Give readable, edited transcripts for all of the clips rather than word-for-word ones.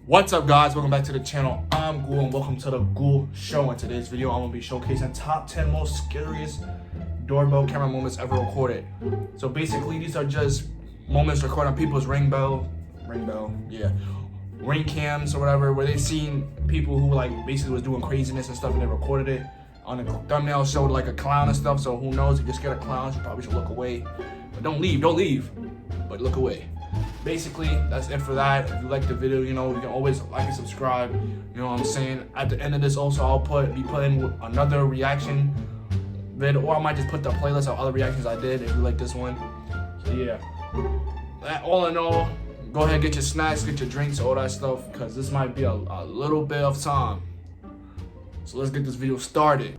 What's up, guys? Welcome back to the channel. I'm Ghoul and welcome to the Ghoul Show. In today's video, I'm going to be showcasing top 10 most scariest doorbell camera moments ever recorded. So basically, these are just moments recorded on people's ring cams or whatever, where they seen people who like basically was doing craziness and stuff, and they recorded it. On the thumbnail showed like a clown and stuff, so who knows, if you're scared of clowns, you probably should look away. But don't leave, but look away. Basically, that's it for that. If you like the video, you know, you can always like and subscribe. You know what I'm saying? At the end of this, also, I'll be putting another reaction video, or I might just put the playlist of other reactions I did if you like this one. So yeah, all in all, go ahead, get your snacks, get your drinks, all that stuff, because this might be a little bit of time. So let's get this video started.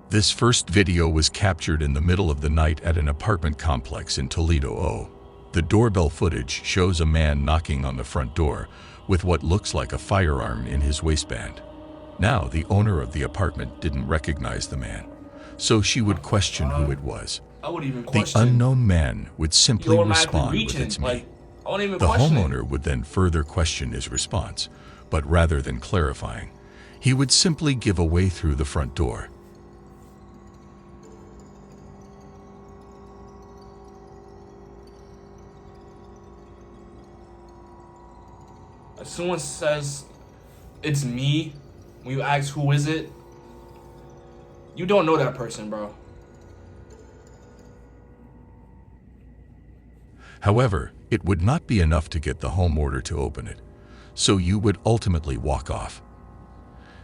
This first video was captured in the middle of the night at an apartment complex in Toledo, Ohio. The doorbell footage shows a man knocking on the front door with what looks like a firearm in his waistband. Now, the owner of the apartment didn't recognize the man, so she would question who it was. I wouldn't even question. The unknown man would simply respond with "It's me." The homeowner would then further question his response, but rather than clarifying, he would simply give away through the front door. If someone says, "It's me," when you ask who is it, you don't know that person, bro. However, it would not be enough to get the homeowner to open it, so you would ultimately walk off.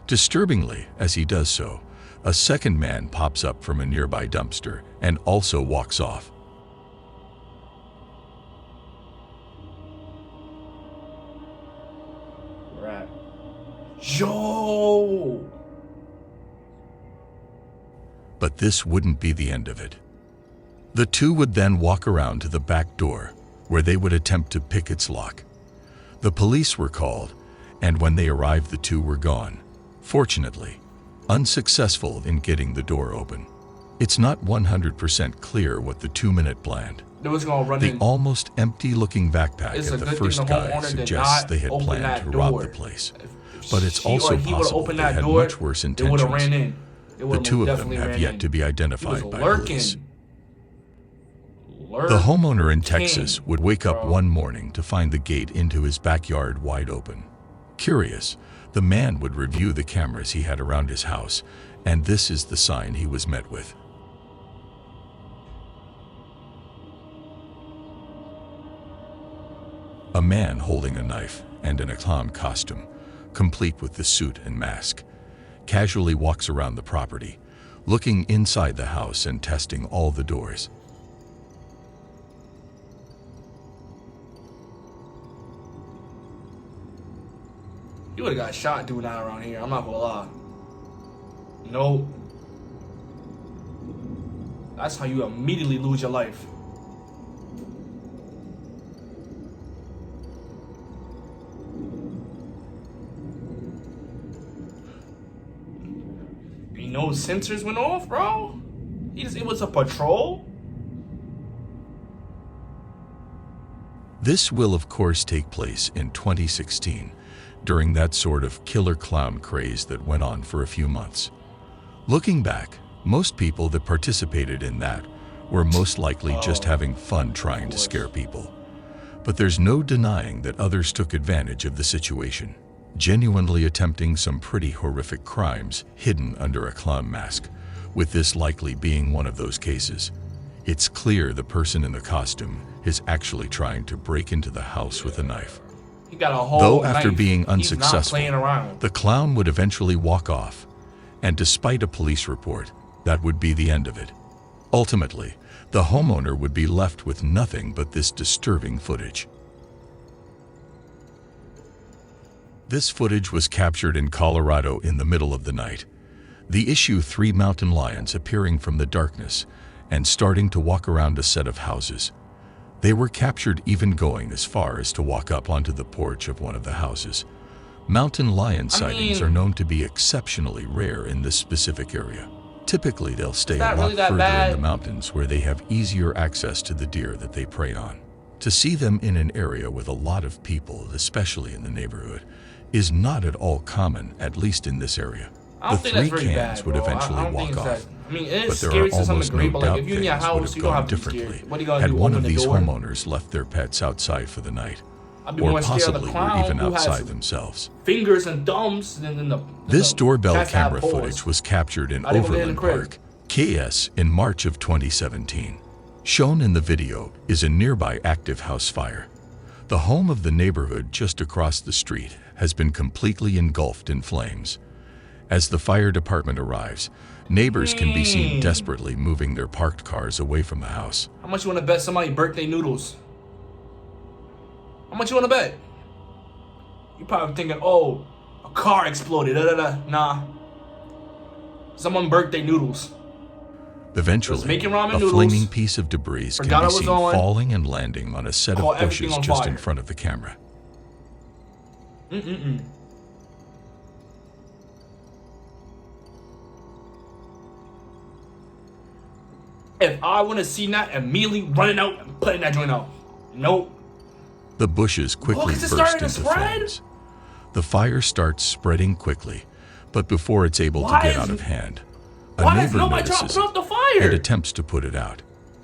Disturbingly, as he does so, a second man pops up from a nearby dumpster and also walks off. Yo! But this wouldn't be the end of it. The two would then walk around to the back door, where they would attempt to pick its lock. The police were called, and when they arrived, the two were gone. Fortunately, unsuccessful in getting the door open. It's not 100% clear what the 2-minute planned. The almost empty-looking backpack at the first guy suggests they had planned to rob the place. But it's also possible they had much worse intentions. The two of them have yet to be identified by police. The homeowner in Texas would wake up one morning to find the gate into his backyard wide open. Curious, the man would review the cameras he had around his house, and this is the sign he was met with. A man holding a knife and in a clown costume, complete with the suit and mask, casually walks around the property, looking inside the house and testing all the doors. You would've got shot doing that around here, I'm not gonna lie. Nope. That's how you immediately lose your life. No sensors went off, bro. It was a patrol. This will of course take place in 2016, during that sort of killer clown craze that went on for a few months. Looking back, most people that participated in that were most likely just having fun trying to scare people. But there's no denying that others took advantage of the situation, genuinely attempting some pretty horrific crimes hidden under a clown mask, with this likely being one of those cases. It's clear the person in the costume is actually trying to break into the house with a knife. He got a whole Though after knife. being He's not unsuccessful, playing around. the clown would eventually walk off, And despite a police report, that would be the end of it. Ultimately, the homeowner would be left with nothing but this disturbing footage. This footage was captured in Colorado in the middle of the night. The issue 3 mountain lions appearing from the darkness and starting to walk around a set of houses. They were captured even going as far as to walk up onto the porch of one of the houses. Mountain lion sightings are known to be exceptionally rare in this specific area. Typically, they'll stay a lot further in the mountains where they have easier access to the deer that they prey on. To see them in an area with a lot of people, especially in the neighborhood, is not at all common, at least in this area. The 3 cans would eventually walk off, but there are almost no doubt things would have gone differently had one of these homeowners left their pets outside for the night, or possibly were even outside themselves. Fingers and thumbs. This doorbell camera footage was captured in Overland Park, KS, in March of 2017. Shown in the video is a nearby active house fire. The home of the neighborhood just across the street has been completely engulfed in flames. As the fire department arrives, neighbors can be seen desperately moving their parked cars away from the house. How much you want to bet somebody birthday noodles? How much you want to bet? You probably thinking, oh, a car exploded. Nah. Someone birthday noodles. Eventually, a flaming piece of debris can be seen falling and landing on a set of bushes just in front of the camera. If I want to see that, immediately running out and putting that joint out. Nope. The bushes quickly burst into flames. The fire starts spreading quickly, but before it's able to get out of hand, a neighbor notices it and attempts to put it out.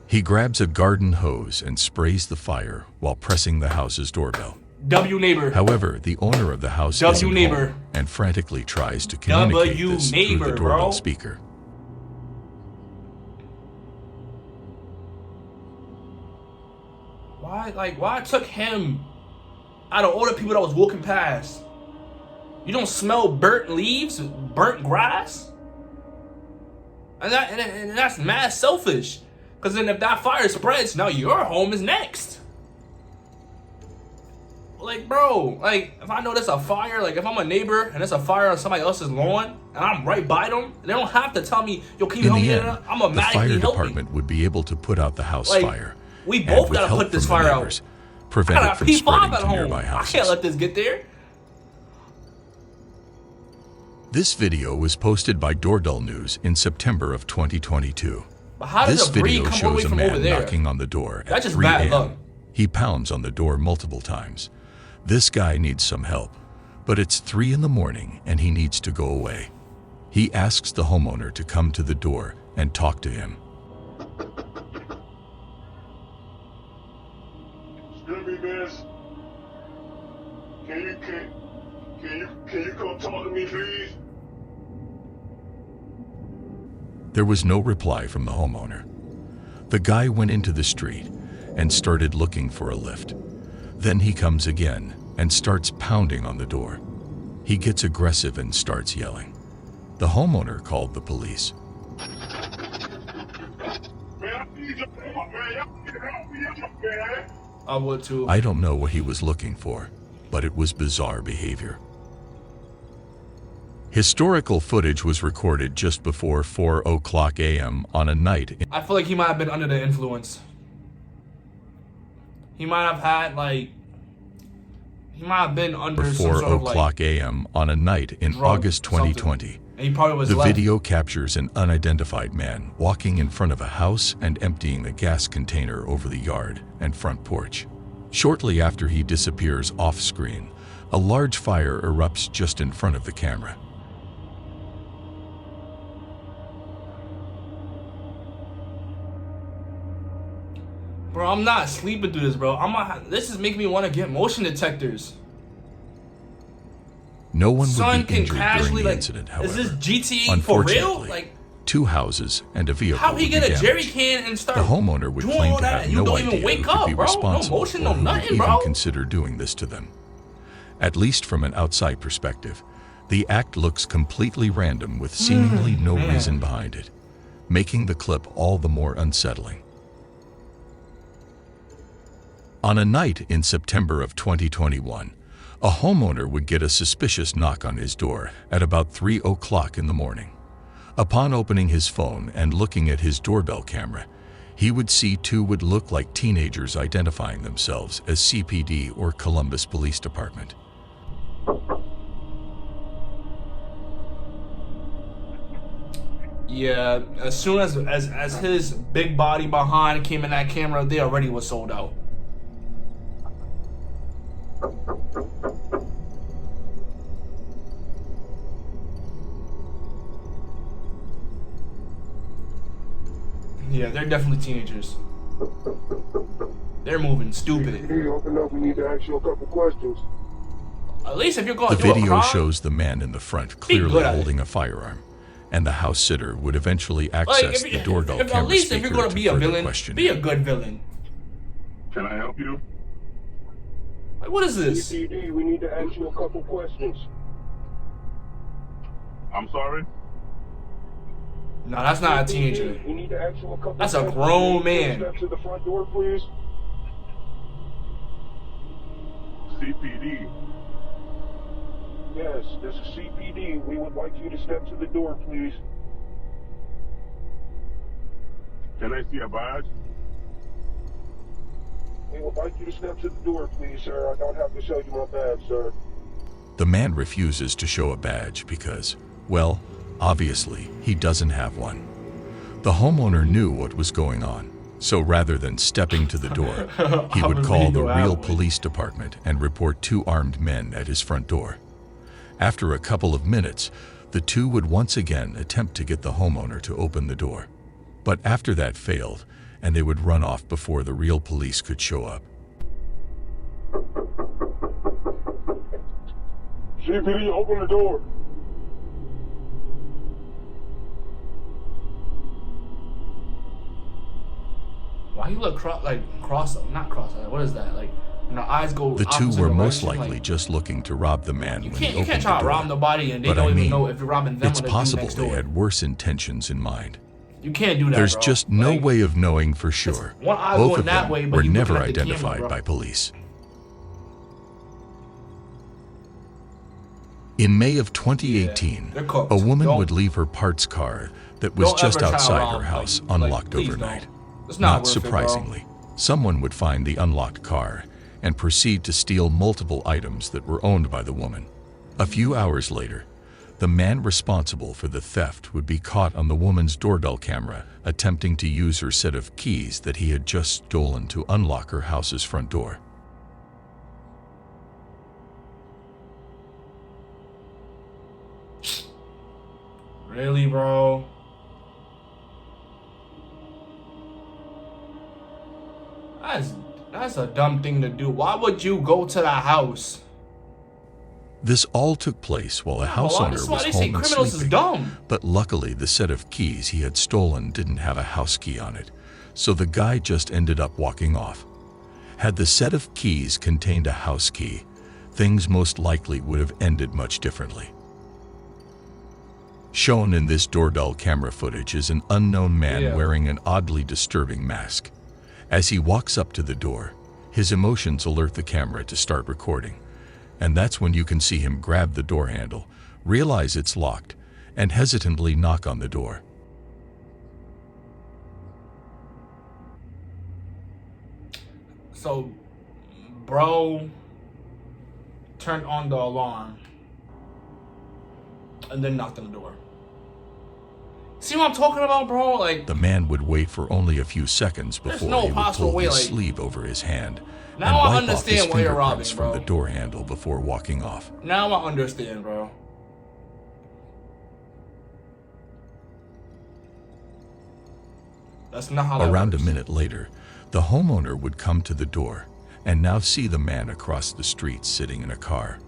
He grabs a garden hose and sprays the fire while pressing the house's doorbell. Neighbor. However, the owner of the house isn't home and frantically tries to communicate this through the doorbell speaker. Why took him out of all the people that was walking past? You don't smell burnt leaves, burnt grass? And that's mad selfish. Because then if that fire spreads, now your home is next. Bro, if I know there's a fire, if I'm a neighbor and there's a fire on somebody else's lawn and I'm right by them, they don't have to tell me, yo, can you help me? I'm automatically helping. The fire department would be able to put out the house fire. We both gotta put this fire out. Prevent it from spreading to nearby houses. I can't let this get there. This video was posted by Doorbell News in September of 2022. But how does this the breed video come shows away a from over man there? knocking on the door at 3 bad luck. a.m. He pounds on the door multiple times. This guy needs some help, but it's 3 in the morning and he needs to go away. He asks the homeowner to come to the door and talk to him. Excuse me, miss. Can you come talk to me, please? There was no reply from the homeowner. The guy went into the street and started looking for a lift. Then he comes again and starts pounding on the door. He gets aggressive and starts yelling. The homeowner called the police. I would too. I don't know what he was looking for, but it was bizarre behavior. Historical footage was recorded just before 4:00 a.m. on a night. I feel like he might have been under the influence. He might have had he might have been under some sort of 4:00 a.m. on a night in August 2020. And he probably was The left. video captures an unidentified man walking in front of a house and emptying the gas container over the yard and front porch. Shortly after he disappears off screen, a large fire erupts just in front of the camera. Bro, I'm not sleeping through this, bro. This is making me want to get motion detectors. No one would be injured during the incident, however. Is this GTA for real? Unfortunately, 2 houses and a vehicle how would he be get a damaged. jerry can and start The homeowner would doing claim all to that have and you no don't idea even wake who could up, be bro? No responsible motion, or no who would nothing, even bro. consider doing this to them. At least from an outside perspective, The act looks completely random with seemingly no man. reason behind it, making the clip all the more unsettling. On a night in September of 2021, a homeowner would get a suspicious knock on his door at about 3 o'clock in the morning. Upon opening his phone and looking at his doorbell camera, he would see two would look like teenagers identifying themselves as CPD or Columbus Police Department. Yeah, as soon as his big body behind came in that camera, they already was sold out. Yeah, they're definitely teenagers. They're moving stupid. You open up, we need to ask you a couple questions. At least if you're going The to do a video crime, shows the man in the front Be clearly good at it. holding a firearm, and the house sitter would eventually access the doorbell at camera least if speaker you're going to be a further villain, question be a him. good villain. Can I help you? Like, what is this? CPD, we need to ask you a couple questions. I'm sorry? No, that's not a teenager. We need to ask you a couple That's a questions. grown Can you man. Step to the front door, please. CPD. Yes, this is CPD. We would like you to step to the door, please. Can I see a badge? We would like you to step to the door, please, sir. I don't have to show you my badge, sir. The man refuses to show a badge because, well, obviously, he doesn't have one. The homeowner knew what was going on, so rather than stepping to the door, he would call the real police department and report two armed men at his front door. After a couple of minutes, the two would once again attempt to get the homeowner to open the door. But after that failed, and they would run off before the real police could show up. CPD, open the door. Why you look not cross? What is that? Like, when the eyes go. The two opposite were most direction, likely like, just looking to rob the man when he you opened can't the try to door. rob nobody and they But don't I even mean, know if you're robbing them it's or the dude possible next they door. had worse intentions in mind. You can't do that. There's bro. just no Like, way of knowing for sure. one eye Both going of that them way, but were you never looking at the camera, identified bro. by police. In May of 2018, they're cooked. a woman Don't- would leave her parts car that was don't just ever try to outside rob, her house like, unlocked please overnight. don't. It's not worth it, bro. surprisingly, someone would find the unlocked car and proceed to steal multiple items that were owned by the woman. A few hours later, the man responsible for the theft would be caught on the woman's doorbell camera attempting to use her set of keys that he had just stolen to unlock her house's front door. Really, bro? That's a dumb thing to do. Why would you go to the house? This all took place while a house Well, owner that's why was they say home and criminals is sleeping. dumb. But luckily, the set of keys he had stolen didn't have a house key on it, so the guy just ended up walking off. Had the set of keys contained a house key, things most likely would have ended much differently. Shown in this doorbell camera footage is an unknown man wearing an oddly disturbing mask. As he walks up to the door, his emotions alert the camera to start recording, and that's when you can see him grab the door handle, realize it's locked, and hesitantly knock on the door. So, bro turned on the alarm and then knocked on the door. See what I'm talking about, bro? Like, The man would wait for only a few seconds before no he would possible pull way, his like- sleeve over his hand and Now I wipe off his understand why you're robbing, fingerprints bro. from the door handle before walking off. now I understand, bro. That's not how that Around a works. minute later, the homeowner would come to the door and now see the man across the street sitting in a car.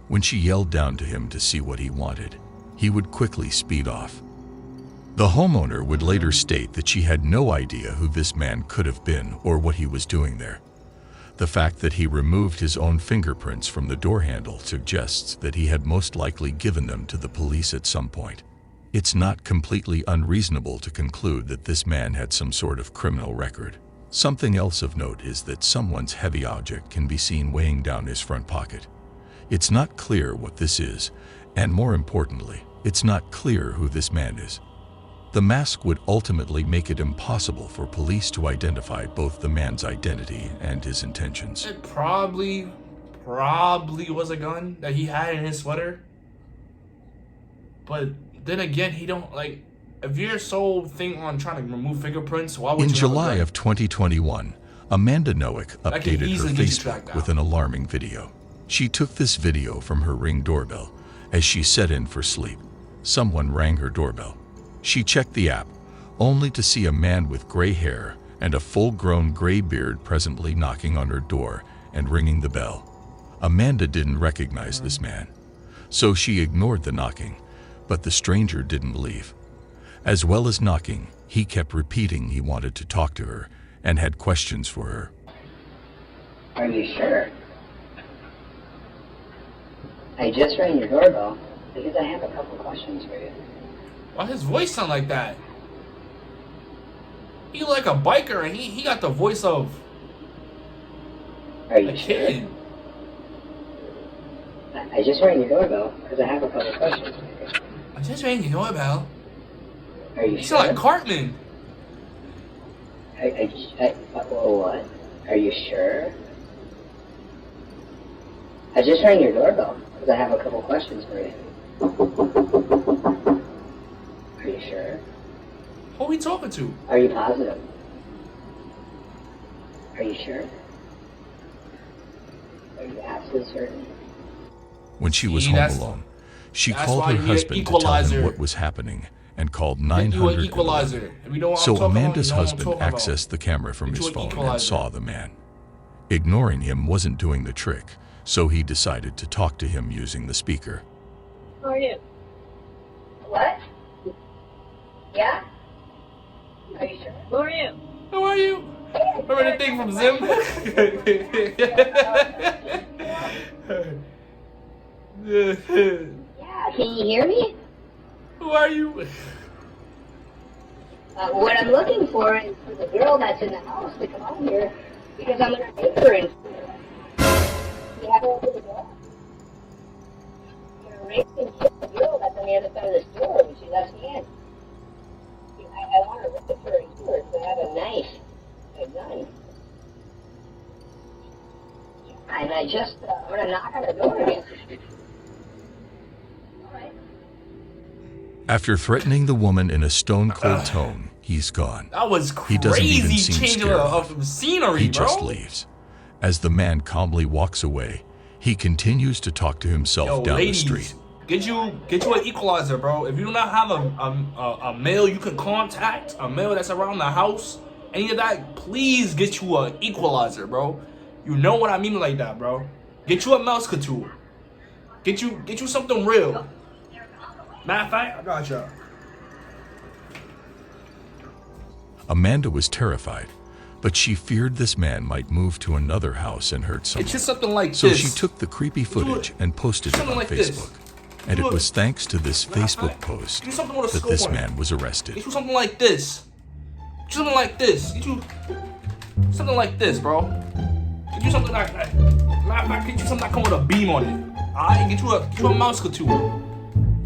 When she yelled down to him to see what he wanted, he would quickly speed off. The homeowner would later state that she had no idea who this man could have been or what he was doing there. The fact that he removed his own fingerprints from the door handle suggests that he had most likely given them to the police at some point. It's not completely unreasonable to conclude that this man had some sort of criminal record. Something else of note is that someone's heavy object can be seen weighing down his front pocket. It's not clear what this is, and more importantly, it's not clear who this man is. The mask would ultimately make it impossible for police to identify both the man's identity and his intentions. It probably was a gun that he had in his sweater. But then again, he don't, like, if you're so thing on trying to remove fingerprints, why would you? In July of 2021, Amanda Nowick updated her Facebook with an alarming video. She took this video from her Ring doorbell. As she set in for sleep, someone rang her doorbell. She checked the app, only to see a man with gray hair and a full-grown gray beard presently knocking on her door and ringing the bell. Amanda didn't recognize this man, so she ignored the knocking, but the stranger didn't leave. As well as knocking, he kept repeating he wanted to talk to her and had questions for her. Are you sure? I just rang your doorbell because I have a couple questions for you. Why his voice sound like that? He like a biker and he got the voice of Are you a sure? kid. I just rang your doorbell because I have a couple questions for you. I just rang your doorbell. Are you He sure? sound like Cartman. What? Are you sure? I just rang your doorbell because I have a couple questions for you. Are you sure? Who he talking to? Are you positive? Are you sure? Are you absolutely certain? When she was See, home that's- alone, she that's called why her you need husband to tell equalizer. him what was happening and called Get you an 911. equalizer. If you know what I'm So talking about, Amanda's you know what I'm husband talking about. accessed the camera from Get his you an phone and equalizer. saw the man. Ignoring him wasn't doing the trick, so he decided to talk to him using the speaker. Who are you? What? Yeah? Are you sure? Who are you? Who are you? Remember the thing from Zim? Yeah, can you hear me? Who are you? What I'm looking for is for the girl that's in the house to come out here because I'm gonna take her in. You have her open the door? You're raping the girl that's on the other side of the store when she lets me in. I want to rape her and kill her because I have a knife, a gun. And I just, I'm gonna knock on the door again. Alright. After threatening the woman in a stone-cold tone, he's gone. That was He doesn't even crazy seem change scared. of scenery, He bro. just leaves. As the man calmly walks away, he continues to talk to himself Yo, down ladies, the street. get you an equalizer, bro. If you do not have a male you can contact, a male that's around the house, any of that, please get you an equalizer, bro. You know what I mean like that, bro. Get you a mouse couture. Get you something real. Matter of fact, I got you. Amanda was terrified, but she feared this man might move to another house and hurt someone. It's just something like So this. she took the creepy footage and posted it something on like this. Facebook. And it was thanks to this Facebook post Do something with a that scope this on it. man was arrested. Get you something like this. Get you something like this. Get you something like this, bro. Get you something like that. Matter of fact, get you something that come with a beam on it. Alright, get you a mouse couture.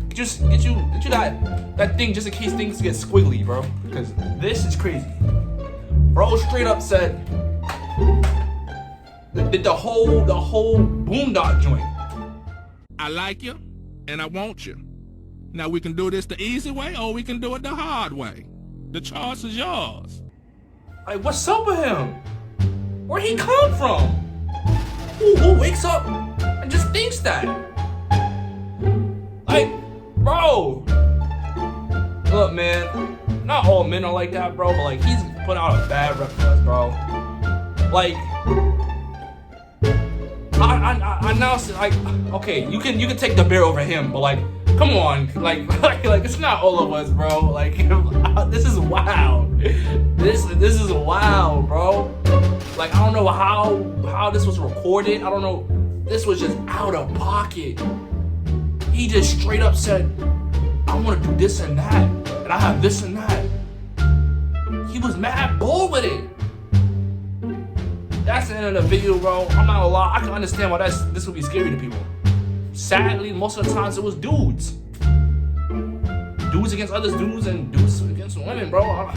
Get you that thing just in case things get squiggly, bro. Because this is crazy. Bro straight up said the whole boondock joint. I like you, and I want you. Now we can do this the easy way, or we can do it the hard way. The choice is yours. Like, what's up with him? Where he come from? Who wakes up and just thinks that? Like, bro. Look, man. Not all men are like that, bro. But like, he's put out a bad rep for us, bro. Like, I now say, like, okay, you can take the beer over him, but like, come on, like it's not all of us, bro. Like, this is wild. This is wild, bro. Like, I don't know how this was recorded. I don't know. This was just out of pocket. He just straight up said, I want to do this and that, and I have this and that. He was mad bold with it. That's the end of the video, bro. I'm not gonna lie. I can understand why this would be scary to people. Sadly, most of the times it was dudes. Dudes against other dudes and dudes against women, bro. I'm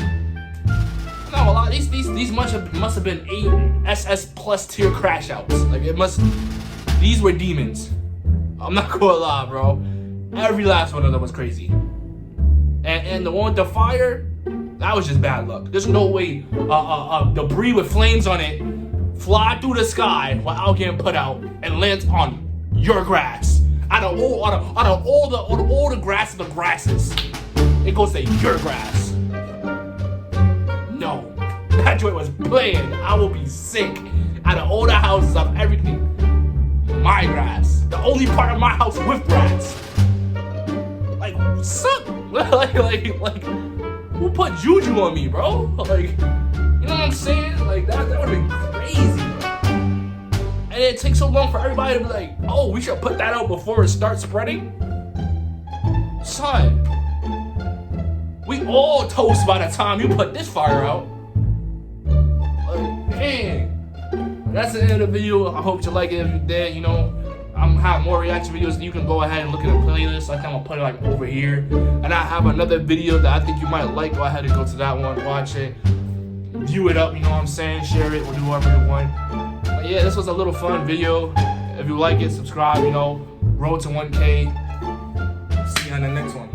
not gonna lie. These must have been 8 SS plus tier crash outs. Like these were demons. I'm not gonna lie, bro. Every last one of them was crazy. And the one with the fire, that was just bad luck. There's no way debris with flames on it fly through the sky without getting put out and lands on your grass. Out of all the grass of the grasses, it goes to your grass. No, that joint was planned. I will be sick. Out of all the houses of everything, my grass, the only part of my house with grass. Like, suck. like, who put juju on me, bro? Like, you know what I'm saying? Like, that would have been crazy, bro. And it takes so long for everybody to be like, oh, we should put that out before it starts spreading. Son, we all toast by the time you put this fire out. Like, man. That's the end of the video. I hope you like it. If you did, you know, I'm gonna have more reaction videos. You can go ahead and look at the playlist. I think I'm gonna put it like over here. And I have another video that I think you might like. Go ahead and go to that one, watch it, view it up, you know what I'm saying? Share it or do whatever you want. But yeah, this was a little fun video. If you like it, subscribe, you know, road to 1K. See you on the next one.